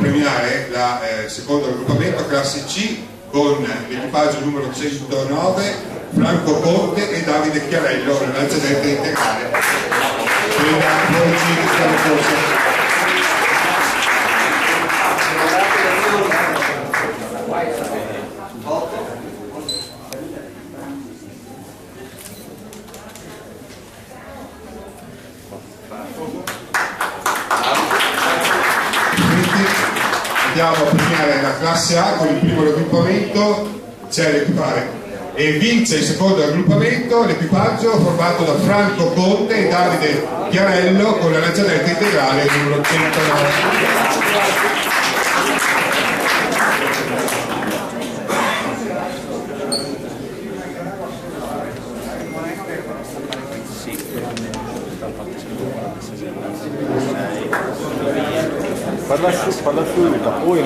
premiare la secondo raggruppamento classe C con l'equipaggio numero 109, Franco Conte e Davide Chiarello, lanciadente integrale per la corsa. Andiamo a premiare la classe A con il primo raggruppamento, e vince il secondo raggruppamento l'equipaggio formato da Franco Conte e Davide Chiarello con la lanciadetta integrale numero 109. Parla subito, poi